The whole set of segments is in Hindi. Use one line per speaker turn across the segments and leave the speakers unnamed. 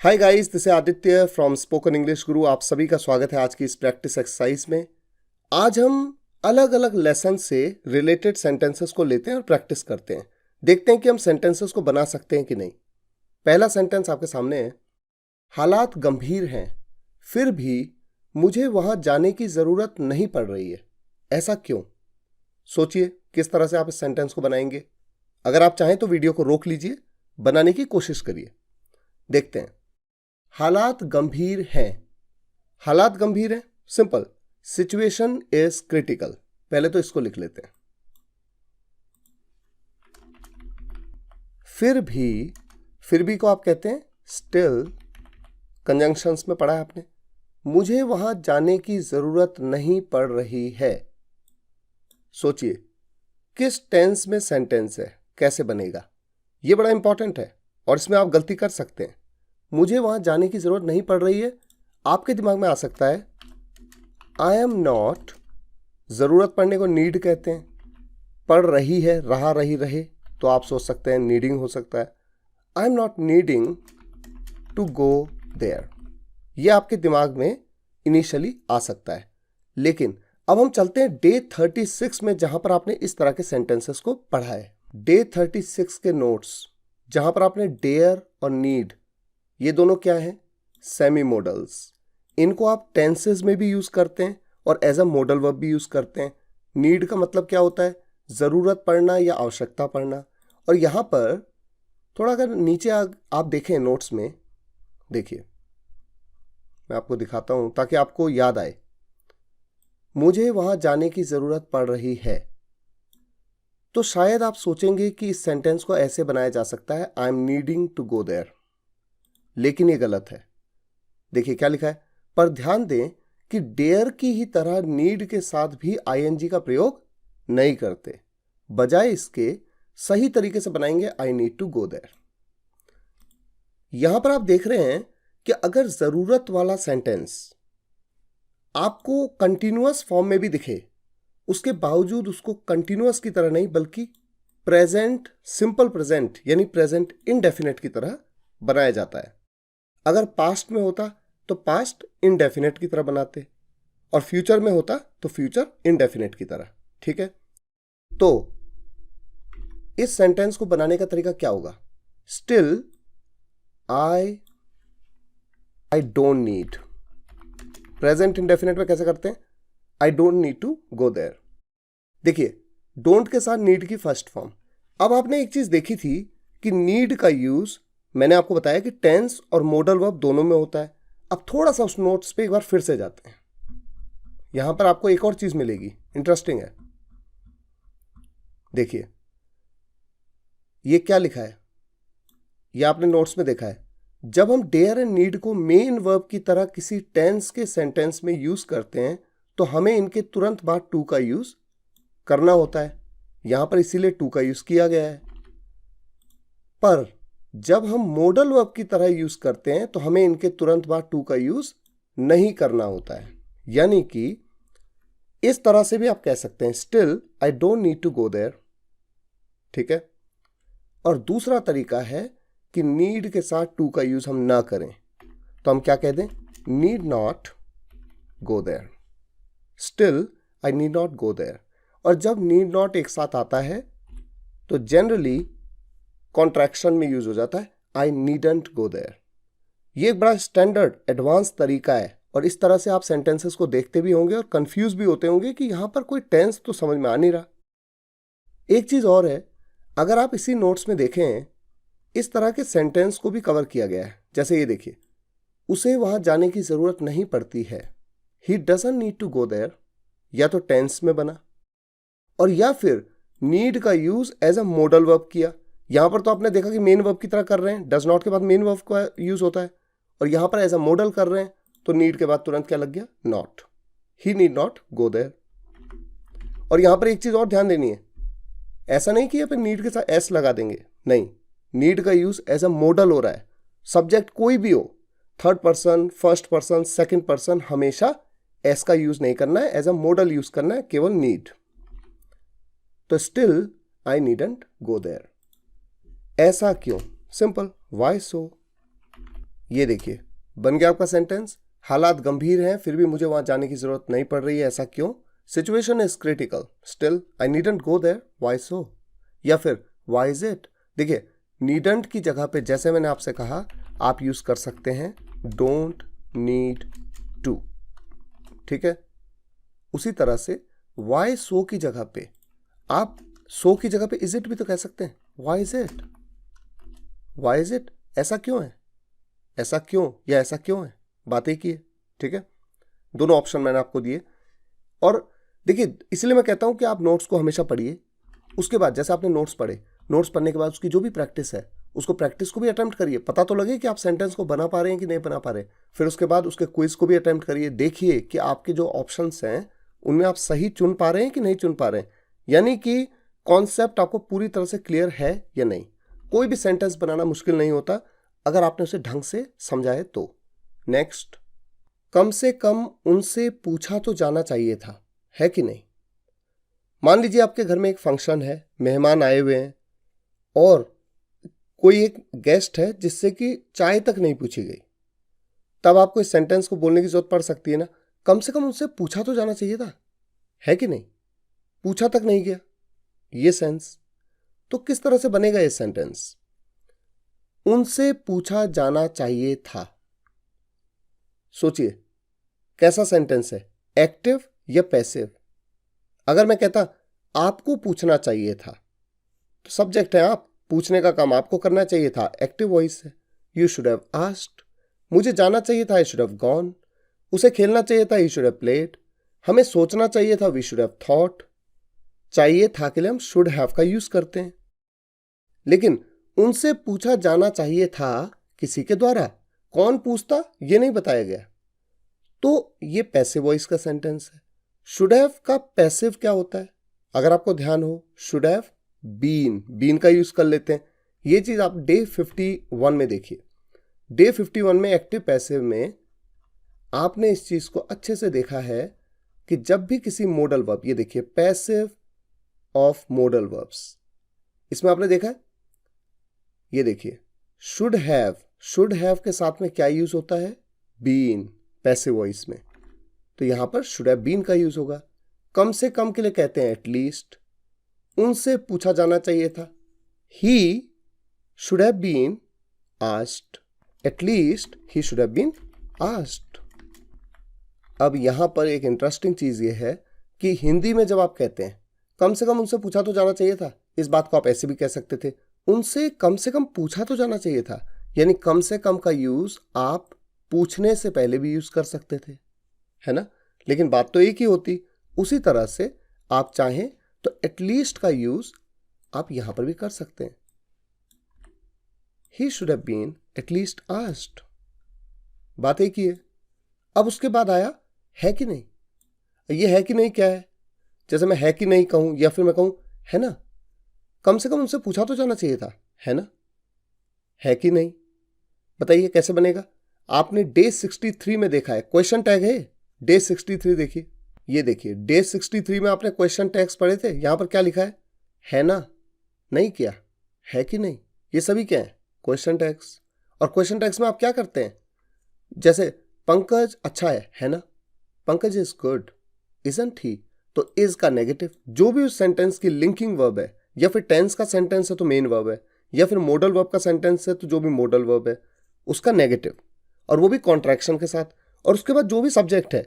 Hi guys, this is Aditya from spoken English गुरु। आप सभी का स्वागत है आज की इस प्रैक्टिस एक्सरसाइज में। आज हम अलग अलग लेसन से रिलेटेड सेंटेंसेस को लेते हैं और प्रैक्टिस करते हैं। देखते हैं कि हम सेंटेंसेस को बना सकते हैं कि नहीं। पहला सेंटेंस आपके सामने है। हालात गंभीर हैं, फिर भी मुझे वहां जाने की जरूरत नहीं पड़ रही है। ऐसा क्यों? सोचिए किस तरह से आप इस सेंटेंस को बनाएंगे। अगर आप चाहें तो वीडियो को रोक लीजिए, बनाने की कोशिश करिए। देखते हैं। हालात गंभीर हैं। हालात गंभीर हैं, सिंपल। Situation is critical. पहले तो इसको लिख लेते हैं। फिर भी को आप कहते हैं स्टिल। कंजंक्शंस में पढ़ा है आपने। मुझे वहां जाने की जरूरत नहीं पड़ रही है। सोचिए किस टेंस में सेंटेंस है, कैसे बनेगा। यह बड़ा इंपॉर्टेंट है और इसमें आप गलती कर सकते हैं। मुझे वहां जाने की जरूरत नहीं पड़ रही है, आपके दिमाग में आ सकता है आई एम नॉट। जरूरत पड़ने को नीड कहते हैं। पड़ रही है, रहा रही रहे तो आप सोच सकते हैं नीडिंग हो सकता है। I am not needing to go there. यह आपके दिमाग में इनिशियली आ सकता है। लेकिन अब हम चलते हैं डे 36 में, जहां पर आपने इस तरह के सेंटेंसेस को पढ़ा है। डे 36 के नोट्स जहां पर आपने डेयर और नीड, ये दोनों क्या हैं? Semi models. इनको आप टेंसेस में भी यूज करते हैं और एज अ मॉडल वर्ब भी यूज करते हैं। नीड का मतलब क्या होता है? जरूरत पड़ना या आवश्यकता पड़ना। और यहां पर थोड़ा अगर नीचे आप देखें नोट्स में, देखिए मैं आपको दिखाता हूं ताकि आपको याद आए। मुझे वहां जाने की जरूरत पड़ रही है, तो शायद आप सोचेंगे कि इस सेंटेंस को ऐसे बनाया जा सकता है, I am needing to go there. लेकिन ये गलत है। देखिए क्या लिखा है, पर ध्यान दें कि डेयर की ही तरह नीड के साथ भी आईएनजी का प्रयोग नहीं करते। बजाय इसके सही तरीके से बनाएंगे I need to go there. यहां पर आप देख रहे हैं कि अगर जरूरत वाला सेंटेंस आपको कंटिन्यूअस फॉर्म में भी दिखे, उसके बावजूद उसको कंटिन्यूअस की तरह नहीं बल्कि प्रेजेंट सिंपल प्रेजेंट यानी प्रेजेंट इनडेफिनेट की तरह बनाया जाता है। अगर पास्ट में होता तो पास्ट इनडेफिनेट की तरह बनाते, और फ्यूचर में होता तो फ्यूचर इनडेफिनेट की तरह। ठीक है, तो इस सेंटेंस को बनाने का तरीका क्या होगा? Still I don't need. Present indefinite में कैसे करते हैं? I don't need to go there. देखिए डोंट के साथ नीड की फर्स्ट फॉर्म। अब आपने एक चीज देखी थी कि नीड का यूज मैंने आपको बताया कि टेंस और मॉडल वर्ब दोनों में होता है। अब थोड़ा सा उस नोट्स पे एक बार फिर से जाते हैं। यहां पर आपको एक और चीज मिलेगी, इंटरेस्टिंग है। देखिए ये क्या लिखा है, ये आपने नोट्स में देखा है। जब हम डेयर एंड नीड को मेन वर्ब की तरह किसी टेंस के सेंटेंस में यूज करते हैं तो हमें इनके तुरंत बाद टू का यूज करना होता है। यहां पर इसीलिए टू का यूज किया गया है। पर जब हम मॉडल वर्ब की तरह यूज करते हैं तो हमें इनके तुरंत बाद टू का यूज नहीं करना होता है। यानी कि इस तरह से भी आप कह सकते हैं still I don't need to go there. ठीक है, और दूसरा तरीका है कि नीड के साथ टू का यूज हम ना करें, तो हम क्या कह दें? Need not go there. Still I need not go there. और जब नीड नॉट एक साथ आता है तो जनरली कॉन्ट्रैक्शन में यूज हो जाता है, आई नीडंट गो देयर। ये एक बड़ा स्टैंडर्ड एडवांस तरीका है और इस तरह से आप सेंटेंसेस को देखते भी होंगे और कंफ्यूज भी होते होंगे कि यहां पर कोई टेंस तो समझ में आ नहीं रहा। एक चीज और है, अगर आप इसी नोट्स में देखें इस तरह के सेंटेंस को भी कवर किया गया है। जैसे ये देखिए, उसे वहां जाने की जरूरत नहीं पड़ती है, he doesn't need to go there. या तो टेंस में बना और या फिर नीड का use as a modal verb किया। यहां पर तो आपने देखा कि मेन वर्ब की तरह कर रहे हैं, डज नॉट के बाद मेन वर्ब का यूज होता है, और यहां पर एज अ मॉडल कर रहे हैं तो नीड के बाद तुरंत क्या लग गया? Not. He need not go there. और यहां पर एक चीज और ध्यान देनी है, ऐसा नहीं कि अपन नीड के साथ एस लगा देंगे, नहीं। नीड का यूज एज अ मॉडल हो रहा है। सब्जेक्ट कोई भी हो, third person, first person, second person, हमेशा एस का यूज नहीं करना है, एज अ मॉडल यूज करना है, केवल नीड। तो still I needn't go there. ऐसा क्यों? Simple, why so. ये देखिए बन गया आपका सेंटेंस। हालात गंभीर हैं फिर भी मुझे वहां जाने की जरूरत नहीं पड़ रही है, ऐसा क्यों? Situation is critical, still I needn't go there, why so? या फिर व्हाई इज इट? देखिए नीडंट की जगह पे जैसे मैंने आपसे कहा आप यूज कर सकते हैं डोंट नीड टू, ठीक है? उसी तरह से व्हाई सो की जगह पे आप सो की जगह पे इज इट भी तो कह सकते हैं। Why is it? Why is it? ऐसा क्यों है, ऐसा क्यों या ऐसा क्यों है, बात एक ही है, ठीक है? दोनों ऑप्शन मैंने आपको दिए। और देखिए इसलिए मैं कहता हूं कि आप नोट्स को हमेशा पढ़िए। उसके बाद जैसे आपने नोट्स पढ़े, नोट्स पढ़ने के बाद उसकी जो भी प्रैक्टिस है उसको प्रैक्टिस को भी अटेम्प्ट करिए, पता तो लगे कि आप सेंटेंस को बना पा रहे हैं कि नहीं बना पा रहे। फिर उसके बाद उसके क्विज को भी अटेम्प्ट करिए, देखिए कि आपके जो ऑप्शंस हैं उनमें आप सही चुन पा रहे हैं कि नहीं चुन पा रहे हैं, यानी कि कॉन्सेप्ट आपको पूरी तरह से क्लियर है या नहीं। कोई भी सेंटेंस बनाना मुश्किल नहीं होता अगर आपने उसे ढंग से समझाए तो। नेक्स्ट, कम से कम उनसे पूछा तो जाना चाहिए था, है कि नहीं? मान लीजिए आपके घर में एक फंक्शन है, मेहमान आए हुए हैं और कोई एक गेस्ट है जिससे कि चाय तक नहीं पूछी गई, तब आपको इस सेंटेंस को बोलने की जरूरत पड़ सकती है ना, कम से कम उनसे पूछा तो जाना चाहिए था, है कि नहीं? पूछा तक नहीं गया, ये सेंस। तो किस तरह से बनेगा ये सेंटेंस? उनसे पूछा जाना चाहिए था। सोचिए कैसा सेंटेंस है, एक्टिव या पैसिव? अगर मैं कहता आपको पूछना चाहिए था तो सब्जेक्ट है आप, पूछने का काम आपको करना चाहिए था, एक्टिव वॉइस है। You should have asked. मुझे जाना चाहिए था, आई शुड हैव गॉन। उसे खेलना चाहिए था, ही शुड हैव प्लेड। हमें सोचना चाहिए था, वी शुड हैव थॉट। चाहिए था के लिए हम शुड हैव का यूज करते हैं, लेकिन उनसे पूछा जाना चाहिए था किसी के द्वारा, कौन पूछता ये नहीं बताया गया, तो ये पैसिव वॉइस का सेंटेंस है। शुड हैव का पैसिव क्या होता है? अगर आपको ध्यान हो, शुड हैव बीन का यूज कर लेते हैं। ये चीज आप डे 51 में देखिए। डे 51 में एक्टिव पैसिव में आपने इस चीज को अच्छे से देखा है कि जब भी किसी मोडल वर्ब, ये देखिए पैसिव ऑफ मोडल वर्ब्स, इसमें आपने देखा है, ये देखिए शुड हैव के साथ में क्या यूज होता है? बीन, पैसिव वॉइस में। तो यहां पर शुड हैव बीन का यूज होगा। कम से कम के लिए कहते हैं एटलीस्ट। उनसे पूछा जाना चाहिए था, he should have been asked. At least he should have been asked. अब यहां पर एक इंटरेस्टिंग चीज ये है कि हिंदी में जब आप कहते हैं कम से कम उनसे पूछा तो जाना चाहिए था, इस बात को आप ऐसे भी कह सकते थे, उनसे कम से कम पूछा तो जाना चाहिए था, यानी कम से कम का यूज आप पूछने से पहले भी यूज कर सकते थे, है ना? लेकिन बात तो एक ही होती। उसी तरह से आप चाहें तो एटलीस्ट का यूज आप यहां पर भी कर सकते हैं। He should have been at least asked, बात एक ही है। अब उसके बाद आया है कि नहीं। ये है कि नहीं क्या है? जैसे मैं है कि नहीं कहूं या फिर मैं कहूं है ना, कम से कम उनसे पूछा तो जाना चाहिए था, है ना? है कि नहीं, बताइए कैसे बनेगा? आपने डे 63 में देखा है, क्वेश्चन टैग है डे 63, देखिए, ये देखिए डे 63 में आपने क्वेश्चन टैग्स पढ़े थे, यहां पर क्या लिखा है ना, नहीं किया, है कि नहीं, ये सभी क्या है? Question tags. और क्वेश्चन टैग्स में आप क्या करते हैं? जैसे पंकज अच्छा है ना, Pankaj is good, isn't he, तो इज का नेगेटिव, जो भी उस सेंटेंस की लिंकिंग वर्ब है, या फिर टेंस का सेंटेंस है तो मेन वर्ब है, या फिर मॉडल वर्ब का सेंटेंस है तो जो भी मॉडल वर्ब है उसका नेगेटिव, और वो भी कॉन्ट्रैक्शन के साथ। और उसके बाद जो भी सब्जेक्ट है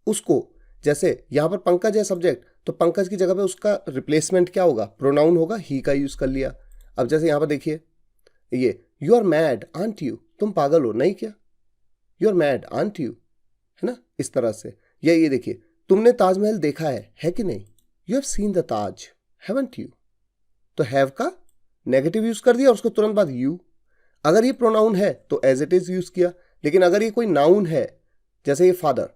उसको, जैसे यहां पर पंकज है सब्जेक्ट, तो पंकज की जगह पे उसका रिप्लेसमेंट क्या होगा? प्रोनाउन होगा, ही का यूज कर लिया। अब जैसे यहां पर देखिए, ये you are mad aren't you, तुम पागल हो नहीं क्या, you are mad aren't you, है ना, इस तरह से। या ये देखिए, तुमने ताजमहल देखा है कि नहीं, you have seen the Taj haven't you, तो हैव का नेगेटिव यूज कर दिया और उसको तुरंत बाद यू। अगर ये प्रोनाउन है तो एज इट इज यूज किया, लेकिन अगर ये कोई नाउन है जैसे ये फादर,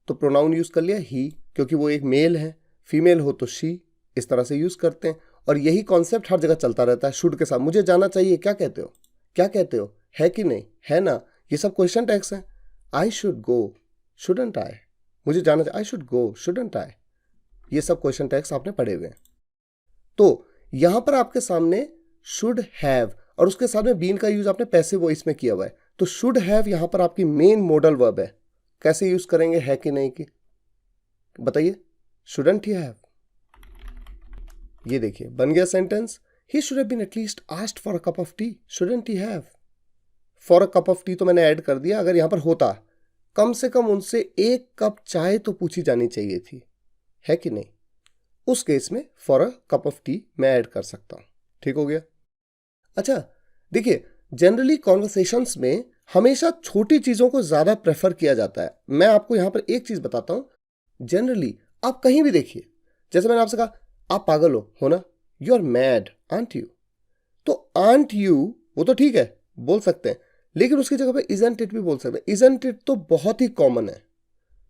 तो प्रोनाउन यूज कर लिया ही, क्योंकि वो एक मेल है, फीमेल हो तो शी, इस तरह से यूज करते हैं। और यही कॉन्सेप्ट हर जगह चलता रहता है शुड के साथ। मुझे जाना चाहिए, क्या कहते हो, क्या कहते हो, है कि नहीं, है ना, ये सब क्वेश्चन टैग्स हैं। आई शुड गो, शुडंट आई, मुझे जाना चाहिए, आई शुड गो, शुडंट आई, ये सब क्वेश्चन टैग्स आपने पढ़े हुए हैं। तो यहां पर आपके सामने शुड हैव और उसके साथ में बीन का यूज आपने पैसिव वॉइस में किया हुआ है। तो शुड हैव यहां पर आपकी मेन मॉडल वर्ब है, कैसे यूज करेंगे, है कि नहीं की बताइए। शुडंट ही हैव, ये देखिए बन गया sentence. He should have been at least asked for a cup of tea, shouldn't he have. For a cup of tea तो मैंने ऐड कर दिया, अगर यहां पर होता कम से कम उनसे एक कप चाय तो पूछी जानी चाहिए थी, है कि नहीं, उस केस में for a cup of T मैं ऐड कर सकता हूं। ठीक हो गया। अच्छा देखिए, जनरली कॉन्वर्सेशंस में हमेशा छोटी चीजों को ज्यादा प्रेफर किया जाता है। मैं आपको यहां पर एक चीज बताता हूं, जनरली आप कहीं भी देखिए, जैसे मैंने आपसे कहा आप पागल हो ना, you are mad aren't you, तो आंट यू वो तो ठीक है बोल सकते हैं, लेकिन उसकी जगह पे इजंट इट भी बोल सकते हैं। इजंट इट तो बहुत ही कॉमन है,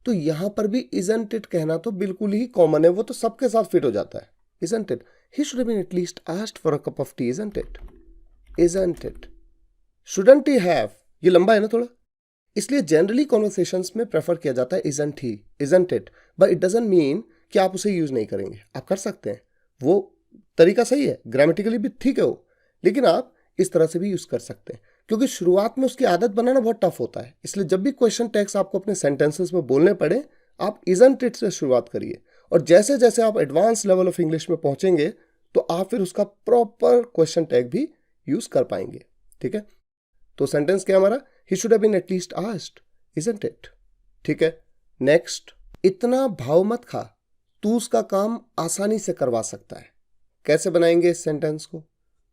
तो यहां पर भी इजंट इट कहना तो बिल्कुल ही कॉमन है, वो तो सबके साथ फिट हो जाता है। Isn't it, he should have been at least asked for a cup of tea, isn't it, isn't it. Shouldn't he have, ये लंबा है ना थोड़ा, इसलिए जनरली कॉन्वर्सेशंस में प्रेफर किया जाता है isn't he, isn't it, but it doesn't mean कि आप उसे यूज नहीं करेंगे, आप कर सकते हैं, वो तरीका सही है, ग्रामेटिकली भी ठीक है वो, लेकिन आप इस तरह से भी यूज कर सकते हैं, क्योंकि शुरुआत में उसकी आदत बनाना बहुत टफ होता है। इसलिए जब भी क्वेश्चन टैग्स आपको अपने सेंटेंसेस में बोलने पड़े, आप इजंट इट से शुरुआत करिए, और जैसे जैसे आप एडवांस लेवल ऑफ इंग्लिश में पहुंचेंगे तो आप फिर उसका प्रॉपर क्वेश्चन टैग भी यूज कर पाएंगे। ठीक है, तो सेंटेंस क्या हमारा, he should have been at least asked, isn't it. ठीक है, नेक्स्ट, इतना भाव मत खा, तू उसका काम आसानी से करवा सकता है। कैसे बनाएंगे इस सेंटेंस को,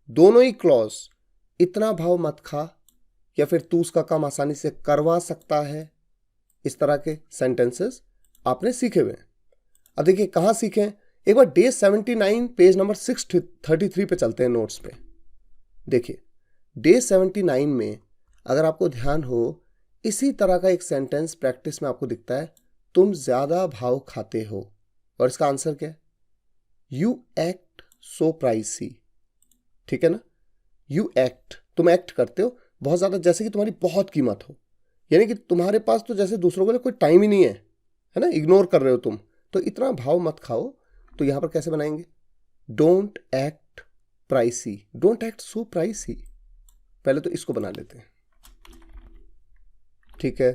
दोनों ही क्लॉज, इतना भाव मत खा या फिर तू उसका काम आसानी से करवा सकता है, इस तरह के सेंटेंसेस आपने सीखे हुए हैं। अब देखिए कहां सीखे, एक बार डे 79 पेज नंबर 633 पे चलते हैं नोट्स पे। देखिए डे 79 में अगर आपको ध्यान हो, इसी तरह का एक सेंटेंस प्रैक्टिस में आपको दिखता है, तुम ज्यादा भाव खाते हो, और इसका आंसर क्या है, यू एक्ट सो प्राइसी। ठीक है ना, यू एक्ट, तुम एक्ट करते हो बहुत ज्यादा, जैसे कि तुम्हारी बहुत कीमत हो, यानी कि तुम्हारे पास तो जैसे दूसरों के लिए कोई टाइम ही नहीं है ना, इग्नोर कर रहे हो तुम, तो इतना भाव मत खाओ। तो यहां पर कैसे बनाएंगे, don't act pricey, don't act so pricey, पहले तो इसको बना लेते हैं। ठीक है,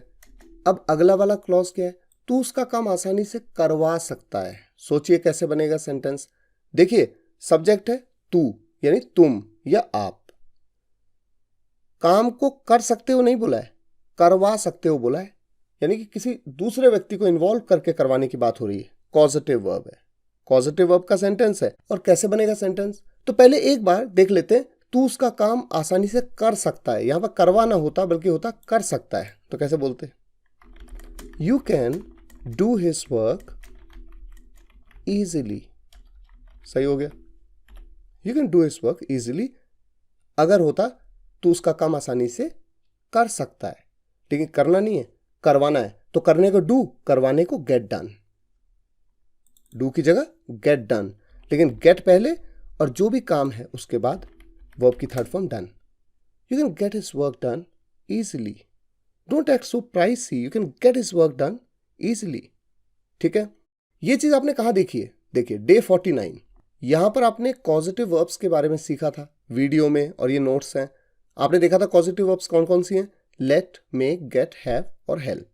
अब अगला वाला क्लॉज क्या है, तू उसका काम आसानी से करवा सकता है। सोचिए कैसे बनेगा सेंटेंस। देखिए सब्जेक्ट है तू, यानी तुम या आप, काम को कर सकते हो नहीं बोला है, करवा सकते हो बोला है, यानी कि किसी दूसरे व्यक्ति को इन्वॉल्व करके करवाने की बात हो रही है। कॉजेटिव वर्ब है, कॉजेटिव वर्ब का सेंटेंस है। और कैसे बनेगा सेंटेंस, तो पहले एक बार देख लेते हैं, तू उसका काम आसानी से कर सकता है, यहां पर करवा ना होता बल्कि होता कर सकता है, तो कैसे बोलते, you can do his work easily. सही हो गया, you can do his work easily, अगर होता तू उसका काम आसानी से कर सकता है, लेकिन करना नहीं है, करवाना है, तो करने को डू, करवाने को गेट डन, डू की जगह गेट डन, लेकिन गेट पहले और जो भी काम है उसके बाद वर्ब की third form done. You can get his work done easily, don't act so pricey, you can get his work done easily. ठीक है, ये चीज आपने कहा देखी है, देखिए डे 49, यहां पर आपने कॉजेटिव वर्ब्स के बारे में सीखा था वीडियो में, और ये नोट्स हैं, आपने देखा था कॉजेटिव वर्ब्स कौन कौन सी हैं, लेट, मेक, गेट, हैव और हेल्प,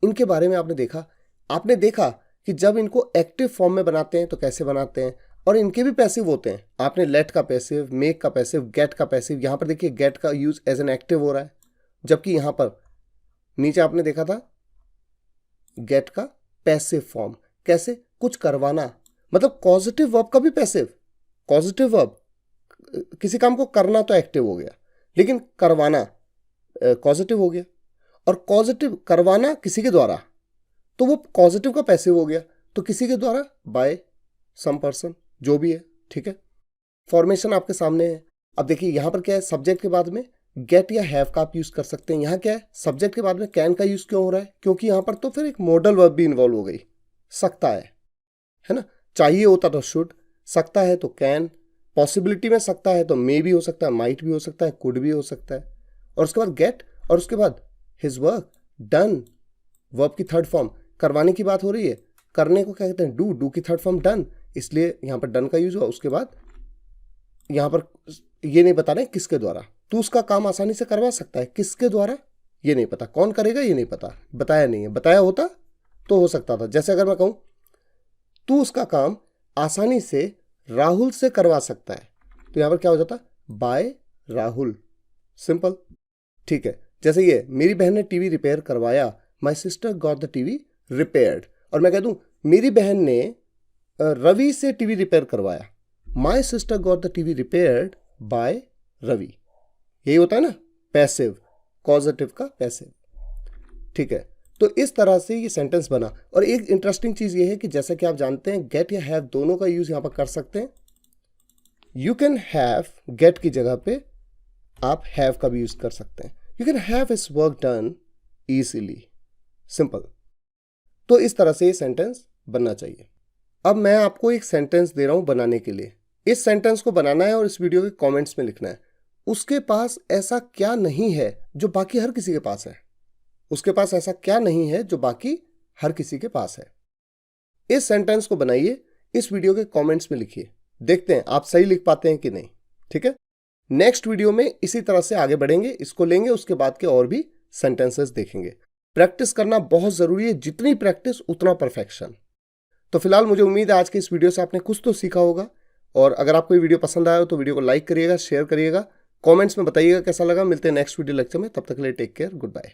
इनके बारे में आपने देखा। आपने देखा कि जब इनको एक्टिव फॉर्म में बनाते हैं तो कैसे बनाते हैं, और इनके भी पैसिव होते हैं। आपने लेट का पैसिव, मेक का पैसिव, गेट का पैसिव, यहां पर देखिए गेट का यूज एज एन एक्टिव हो रहा है, जबकि यहां पर नीचे आपने देखा था गेट का पैसिव फॉर्म, कैसे, कुछ करवाना, मतलब पॉजिटिव वर्ब का भी पैसिव, पॉजिटिव वर्ब किसी काम को करना तो एक्टिव हो गया, लेकिन करवाना पॉजिटिव हो गया, और पॉजिटिव करवाना किसी के द्वारा तो वो पॉजिटिव का पैसिव हो गया, तो किसी के द्वारा बाय सम पर्सन, जो भी है। ठीक है, फॉर्मेशन आपके सामने है। अब देखिए यहां पर क्या है, सब्जेक्ट के बाद में गेट या हैव का आप यूज कर सकते हैं। यहां क्या है, सब्जेक्ट के बाद में कैन का यूज क्यों हो रहा है, क्योंकि यहां पर तो फिर एक मॉडल वर्ब भी इन्वॉल्व हो गई, सकता है ना, चाहिए होता तो शुड, सकता है तो कैन, पॉसिबिलिटी में सकता है तो मे भी हो सकता है, माइट भी हो सकता है, कुड भी हो सकता है, और उसके बाद गेट, और उसके बाद हिज वर्क डन, वर्ब की थर्ड फॉर्म, करवाने की बात हो रही है, करने को क्या कहते हैं, डू, डू की थर्ड फॉर्म डन, इसलिए यहां पर डन का यूज हुआ। उसके बाद यहां पर ये नहीं बता रहे किसके द्वारा, तू उसका काम आसानी से करवा सकता है। किसके द्वारा ये नहीं पता, कौन करेगा ये नहीं पता, बताया नहीं है। बताया होता तो हो सकता था। जैसे अगर मैं कहूं तू उसका काम आसानी से राहुल से करवा सकता है, तो यहां पर क्या हो जाता, बाय राहुल, सिंपल। ठीक है, जैसे ये मेरी बहन ने टीवी रिपेयर करवाया, my sister got the TV repaired. और मैं कह दूं मेरी बहन ने रवि से टीवी रिपेयर करवाया, my sister got the TV repaired by Ravi. यही होता है ना पैसिव, कॉजेटिव का पैसिव। ठीक है, तो इस तरह से ये सेंटेंस बना। और एक इंटरेस्टिंग चीज ये है कि जैसा कि आप जानते हैं गेट या हैव दोनों का यूज यहां पर कर सकते हैं। यू कैन हैव, गेट की जगह पे आप हैव का भी यूज कर सकते हैं। You can have his work done easily, simple. तो इस तरह से ये सेंटेंस बनना चाहिए। अब मैं आपको एक सेंटेंस दे रहा हूं बनाने के लिए। इस सेंटेंस को बनाना है और इस वीडियो के कमेंट्स में लिखना है उसके पास ऐसा क्या नहीं है जो बाकी हर किसी के पास है। उसके पास ऐसा क्या नहीं है जो बाकी हर किसी के पास है। इस सेंटेंस को बनाइए, इस वीडियो के कमेंट्स में लिखिए, देखते हैं आप सही लिख पाते हैं कि नहीं। ठीक है, नेक्स्ट वीडियो में इसी तरह से आगे बढ़ेंगे, इसको लेंगे, उसके बाद के और भी सेंटेंसेस देखेंगे। प्रैक्टिस करना बहुत जरूरी है, जितनी प्रैक्टिस उतना परफेक्शन। तो फिलहाल मुझे उम्मीद है आज के इस वीडियो से आपने कुछ तो सीखा होगा। और अगर आपको ये वीडियो पसंद आया हो तो वीडियो को लाइक करिएगा, शेयर करिएगा, कमेंट्स में बताइएगा कैसा लगा। मिलते हैं नेक्स्ट वीडियो लेक्चर में, तब तक के लिए टेक केयर, गुड बाय।